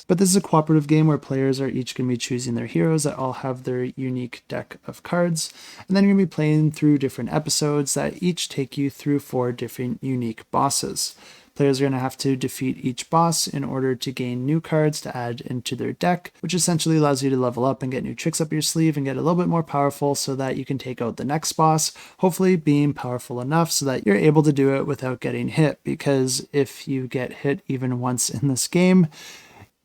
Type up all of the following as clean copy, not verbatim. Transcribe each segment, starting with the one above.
But this is a cooperative game where players are each going to be choosing their heroes that all have their unique deck of cards, and then you're going to be playing through different episodes that each take you through 4 different unique bosses. Players are going to have to defeat each boss in order to gain new cards to add into their deck, which essentially allows you to level up and get new tricks up your sleeve and get a little bit more powerful so that you can take out the next boss, hopefully being powerful enough so that you're able to do it without getting hit, because if you get hit even once in this game,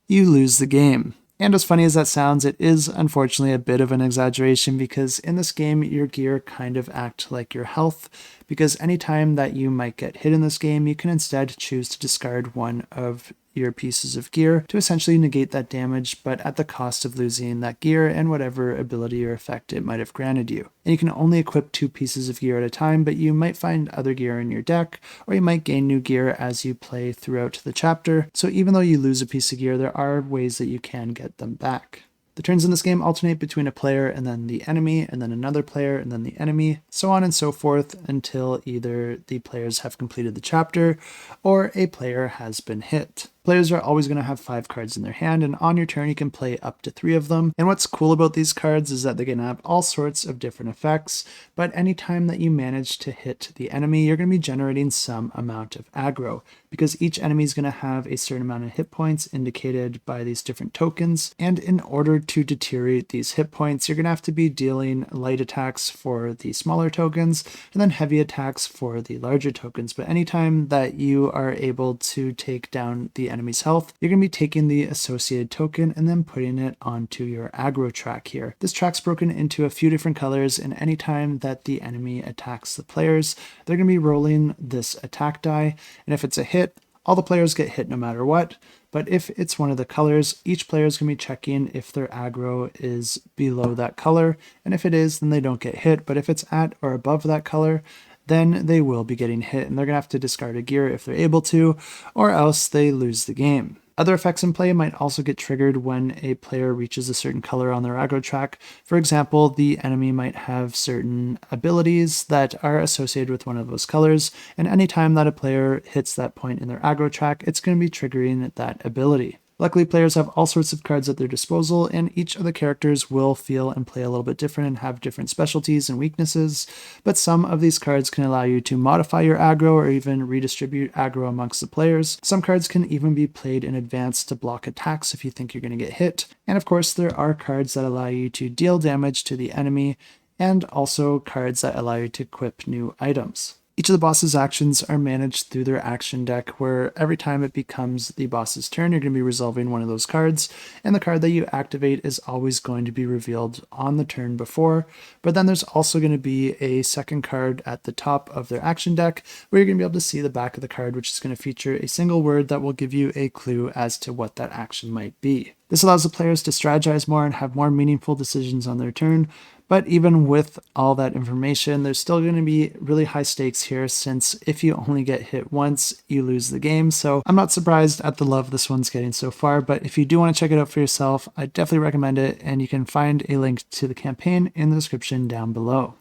you lose the game. And as funny as that sounds, it is unfortunately a bit of an exaggeration, because in this game, your gear kind of act like your health, because anytime that you might get hit in this game, you can instead choose to discard one of your pieces of gear to essentially negate that damage, but at the cost of losing that gear and whatever ability or effect it might have granted you. And you can only equip 2 pieces of gear at a time, but you might find other gear in your deck, or you might gain new gear as you play throughout the chapter. So even though you lose a piece of gear, there are ways that you can get them back. The turns in this game alternate between a player and then the enemy, and then another player and then the enemy, so on and so forth until either the players have completed the chapter or a player has been hit. Players are always going to have 5 cards in their hand, and on your turn you can play up to 3 of them. And what's cool about these cards is that they're going to have all sorts of different effects, but anytime that you manage to hit the enemy, you're going to be generating some amount of aggro, because each enemy is going to have a certain amount of hit points indicated by these different tokens, and in order to deteriorate these hit points, you're going to have to be dealing light attacks for the smaller tokens, and then heavy attacks for the larger tokens. But anytime that you are able to take down the enemy's health, you're going to be taking the associated token and then putting it onto your aggro track here. This track's broken into a few different colors, and anytime that the enemy attacks the players, they're going to be rolling this attack die, and if it's a hit, all the players get hit no matter what. But if it's one of the colors, each player is going to be checking if their aggro is below that color, and if it is, then they don't get hit. But if it's at or above that color, then they will be getting hit, and they're going to have to discard a gear if they're able to, or else they lose the game. Other effects in play might also get triggered when a player reaches a certain color on their aggro track. For example, the enemy might have certain abilities that are associated with one of those colors, and anytime that a player hits that point in their aggro track, it's going to be triggering that ability. Luckily, players have all sorts of cards at their disposal, and each of the characters will feel and play a little bit different and have different specialties and weaknesses, but some of these cards can allow you to modify your aggro or even redistribute aggro amongst the players. Some cards can even be played in advance to block attacks if you think you're going to get hit, and of course there are cards that allow you to deal damage to the enemy, and also cards that allow you to equip new items. Each of the boss's actions are managed through their action deck, where every time it becomes the boss's turn, you're going to be resolving one of those cards, and the card that you activate is always going to be revealed on the turn before. But then there's also going to be a second card at the top of their action deck, where you're going to be able to see the back of the card, which is going to feature a single word that will give you a clue as to what that action might be. This allows the players to strategize more and have more meaningful decisions on their turn. But even with all that information, there's still going to be really high stakes here, since if you only get hit once, you lose the game. So I'm not surprised at the love this one's getting so far, but if you do want to check it out for yourself, I definitely recommend it, and you can find a link to the campaign in the description down below.